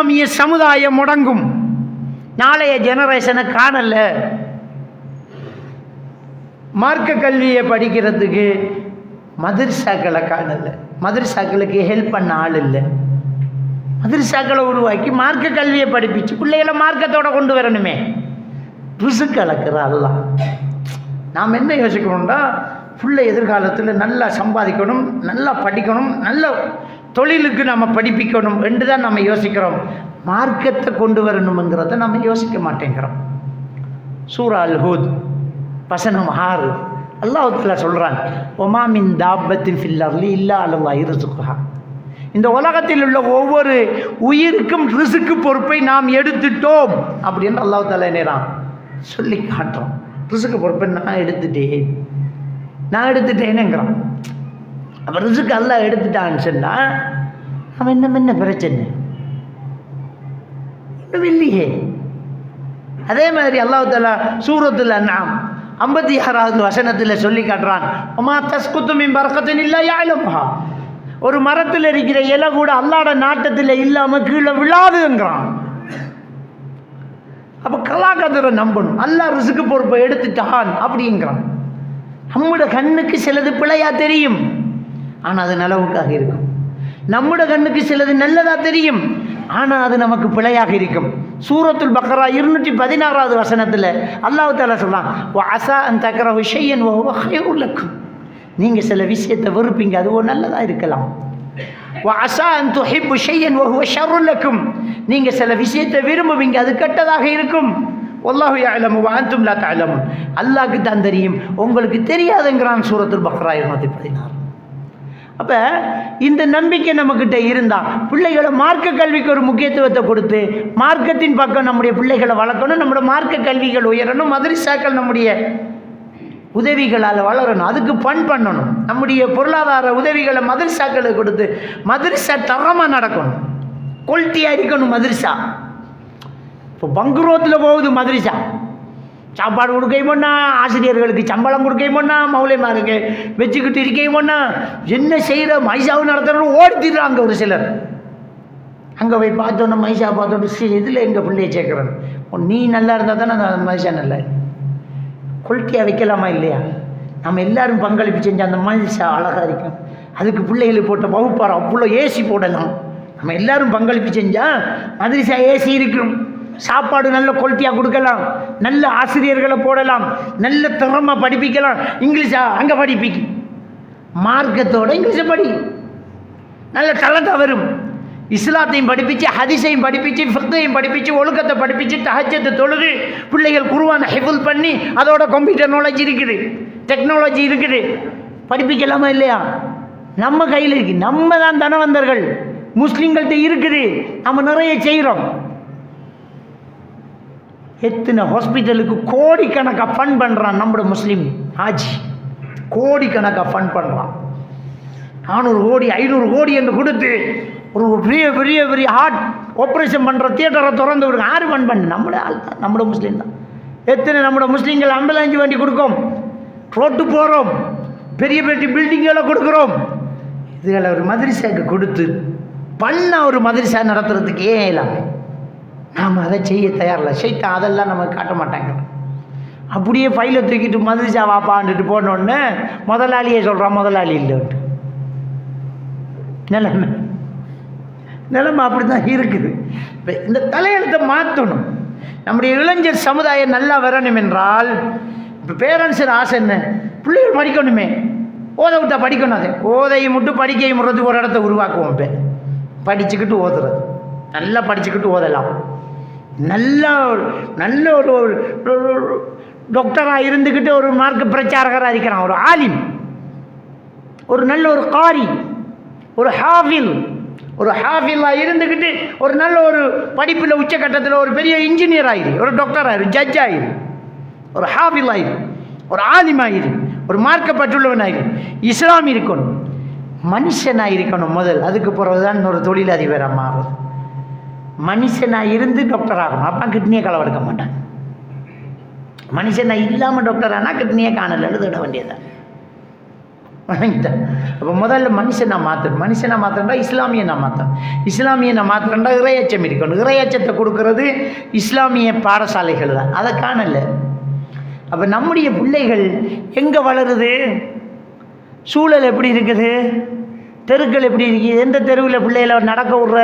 இஸ்லாமிய சமுதாயம் முடங்கும். நாளைய ஜெனரேஷனை காணல. மார்க்க கல்வியை படிக்கிறதுக்கு மதரசாக்களை காணல. மதரசாக்களுக்கு ஹெல்ப் பண்ண ஆள் இல்லை. மதரசாக்களை உருவாக்கி மார்க்க கல்வியை படிப்பிச்சு பிள்ளைகளை மார்க்கத்தோட கொண்டு வரணுமே. ருசுக்கு கலக்கிற அல்லாஹ். நாம் என்ன யோசிக்கணும்னா, பிள்ளை எதிர்காலத்தில் நல்லா சம்பாதிக்கணும், நல்லா படிக்கணும், நல்ல தொழிலுக்கு நம்ம படிப்பிக்கணும் என்று தான் நம்ம யோசிக்கிறோம். மார்க்கத்தை கொண்டு வரணுங்கிறத நம்ம யோசிக்க மாட்டேங்கிறோம். சூரா அல் ஹூத் வசனம் 6 அல்லாஹ் தஆலா சொல்றான், ஒமா மின் தாப்பத்தின் ஃபில் அர்லி இல்லா அலல்லாஹி ரிஸ்குஹா. இந்த உலகத்தில் உள்ள ஒவ்வொரு உயிருக்கும் ரிஸ்க்கு பொறுப்பை நாம் எடுத்துட்டோம் அப்படின்னு அல்லாஹ் தஆலா என்னறான் சொல்லி காட்டுறோம். ரிஸ்க்கு பொறுப்பை நான் எடுத்துட்டேனுங்கிறான். அப்போ ரிஸ்க்கு அல்லாஹ் எடுத்துட்டான்னு சொன்னா அவன் என்ன பிரச்சனை இல்லையே. அதே மாதிரி அல்லாஹ் தஆலா சூரத்துல் அன்ஆம் 56வது வசனத்தில் சொல்லி காட்டுறான், ஒமா தஸ்குத்து மின் பரக்கத்தின் இல்லா யஅலமுஹா. ஒரு மரத்தில் இருக்கிற இலை கூட அல்லாஹ்ட நாட்டத்தில் இல்லாமல் கீழே விழாதுங்கிறான். அப்போ கலாக்கதிரை நம்பணும். அல்லாஹ் ரிஸ்க்கு பொறுப்பை எடுத்துட்டான் அப்படிங்கிறான். நம்முடைய கண்ணுக்கு சிலது பிழையா தெரியும், ஆனால் அது நலவுக்காக இருக்கும். நம்முடைய கண்ணுக்கு சிலது நல்லதா தெரியும், ஆனால் அது நமக்கு பிழையாக இருக்கும். சூரத்துல் பக்ரா 216வது வசனத்தில் அல்லாஹ் தஆலா சொல்றான், வஅஸா அன் தக்ரஹு ஷையன் வஹுவ ഖൈറുல் லக்கும். நீங்கள் சில விஷயத்தை வெறுப்பீங்க, அது ஒரு நல்லதாக இருக்கலாம். வஅஸா அன் துஹிப்பு ஷையன் வஹுவ ஷர்ருல் லக்கும். நீங்கள் சில விஷயத்தை விரும்புவீங்க, அது கெட்டதாக இருக்கும். வல்லாஹு யஅலமு வ அன்தும் லா தஅலமுன். அல்லாஹ்க்கு தான் தெரியும், உங்களுக்கு தெரியாதுங்கிறான் சூரத்துல் பக்ரா 216. அப்போ இந்த நம்பிக்கை நம்மக்கிட்ட இருந்தால் பிள்ளைகளை மார்க்க கல்விக்கு ஒரு முக்கியத்துவத்தை கொடுத்து மார்க்கத்தின் பக்கம் நம்முடைய பிள்ளைகளை வளர்க்கணும். நம்முடைய மார்க்க கல்விகள் உயரணும். மதரசாக்கள் நம்முடைய உதவிகளால் வளரணும். அதுக்கு பண்ணணும். நம்முடைய பொருளாதார உதவிகளை மதரசாக்களுக்கு கொடுத்து மதரசா தரமாக நடக்கணும், குவாலிட்டியாக இருக்கணும். மதரசா இப்போ பங்குரோத்தில் போகுது. மதரசா சாப்பாடு கொடுக்கையுமோன்னா, ஆசிரியர்களுக்கு சம்பளம் கொடுக்கையுமோன்னா, மௌலைமாருக்கு வச்சுக்கிட்டு இருக்கையுமோன்னா, என்ன செய்கிற மைசாவும் நடத்துகிறோம் ஓடித்திடுறாங்க ஒரு சிலர். அங்கே போய் பார்த்தோன்னா மைசா பார்த்தோன்னு இதில் எங்கள் பிள்ளையை சேர்க்குறேன். நீ நல்லா இருந்தால் தானே அந்த மைசா நல்லா குவாலிட்டியாக வைக்கலாமா இல்லையா? நம்ம எல்லோரும் பங்களிப்பு செஞ்சால் அந்த மைசா அழகாக இருக்கும். அதுக்கு பிள்ளைகளுக்கு போட்ட வகுப்பாரம் அவ்வளோ ஏசி போடலாம். நம்ம எல்லோரும் பங்களிப்பு செஞ்சால் மதரசா ஏசி இருக்கும். சாப்பாடு நல்ல குவாலிட்டியாக கொடுக்கலாம், நல்ல ஆசிரியர்களை போடலாம், நல்ல திறமை படிப்பிக்கலாம். இங்கிலீஷா அங்கே படிப்பிக்கு, மார்க்கத்தோட இங்கிலீஷை படி, நல்ல டேலண்டாக வரும். இஸ்லாத்தையும் படிப்பிச்சு, ஹதீஸையும் படிப்பிச்சு, ஃபிக்ஹையும் படிப்பிச்சு, ஒழுக்கத்தை படிப்பிச்சு, தஹஜ்ஜத்தை தொழுது பிள்ளைகள் குர்ஆனை ஹிஃப்ல் பண்ணி அதோட கம்ப்யூட்டர் நாலேஜ் இருக்குது, டெக்னாலஜி இருக்குது. படிப்பிக்கலாமா இல்லையா? நம்ம கையில் இருக்கு. நம்ம தான் தனவந்தர்கள். முஸ்லீம்கள்ட்ட இருக்குது, நம்ம நிறைய செய்கிறோம். எத்தனை ஹாஸ்பிட்டலுக்கு கோடிக்கணக்காக ஃபண்ட் பண்ணுறான் நம்மளோட முஸ்லீம் ஆஜி. கோடிக்கணக்காக ஃபண்ட் பண்ணுறான். 400 கோடி 500 கோடி என்று கொடுத்து ஒரு பெரிய பெரிய பெரிய ஹார்ட் ஆப்ரேஷன் பண்ணுற தியேட்டரை திறந்து விடுங்க. யார் ஃபண்ட் பண்ணு? நம்மளோட ஆள் தான், நம்மளோட முஸ்லீம் தான். எத்தனை நம்மளோட முஸ்லீம்கள் ஆம்புலன்ஸ் வண்டி கொடுக்கும், ரோட்டு போகிறோம், பெரிய பெரிய பில்டிங்களை கொடுக்குறோம். இதுகளை ஒரு மதரசாவுக்கு கொடுத்து பண்ண ஒரு மதரசா நடத்துறதுக்கு ஏன் இல்லாமல் நாம் அதை செய்ய தயாரில்லை. ஷைத்தான் அதெல்லாம் நமக்கு காட்ட மாட்டாங்க. அப்படியே ஃபைலை தூக்கிட்டு மதரசா வாப்பாண்டுட்டு போனோடனே முதலாளியே சொல்கிறான் முதலாளி இல்லைன்ட்டு. நிலைமை அப்படி தான் இருக்குது. இப்போ இந்த தலையெழுத்தை மாற்றணும். நம்முடைய இளைஞர் சமுதாயம் நல்லா வரணும் என்றால், இப்போ பேரண்ட்ஸின் ஆசை என்ன? பிள்ளைகள் படிக்கணுமே. ஓத விட்டா படிக்கணும். அது ஓதையும் விட்டு படிக்கையும் விடுறதுக்கு ஒரு இடத்த உருவாக்குவோம். இப்போ படிச்சுக்கிட்டு ஓதுறது, நல்லா படிச்சுக்கிட்டு ஓதலாம். நல்ல நல்ல ஒரு டாக்டராக இருந்துக்கிட்டு ஒரு மார்க்க பிரச்சாரகராக இருக்கிறான், ஒரு ஆலிம், ஒரு நல்ல ஒரு காரி, ஒரு ஹாஃபிலாக இருந்துக்கிட்டு ஒரு நல்ல ஒரு படிப்பில் உச்சக்கட்டத்தில் ஒரு பெரிய இன்ஜினியர் ஆயிரு, ஒரு டாக்டர் ஆயிரு, ஜட்ஜ் ஆயிரு, ஒரு ஹாஃபில் ஆயிரு, ஒரு ஆலிம் ஆயிரு, ஒரு மார்க்கப்பட்டுள்ளவன் ஆயிரு. இஸ்லாம் இருக்கணும், மனுஷனாக இருக்கணும் முதல். அதுக்கு பிறகுதான் ஒரு தொழிலதிபராக மாறுறது. மனுஷனாக இருந்து டாக்டர் ஆகணும். அப்போ கிட்னியை களவெடுக்க மாட்டான். மனுஷனாக இல்லாமல் டாக்டர் ஆனால் கிட்னியை காணலன்னு தேட வேண்டியதான். வணங்கிட்டேன். அப்போ முதல்ல மனுஷனை மாற்றணும். மனுஷனை மாற்றணும்னா இஸ்லாமியை நான் மாற்றணும். இஸ்லாமியை நான் மாற்றணும்னா இறையச்சம் இருக்கணும். இறையச்சத்தை கொடுக்கறது இஸ்லாமிய பாடசாலைகள் தான். அதை காணல. அப்போ நம்முடைய பிள்ளைகள் எங்கே வளருது, சூழல் எப்படி இருக்குது, தெருக்கள் எப்படி இருக்குது, எந்த தெருவில் பிள்ளைகளை நடக்க விட்ற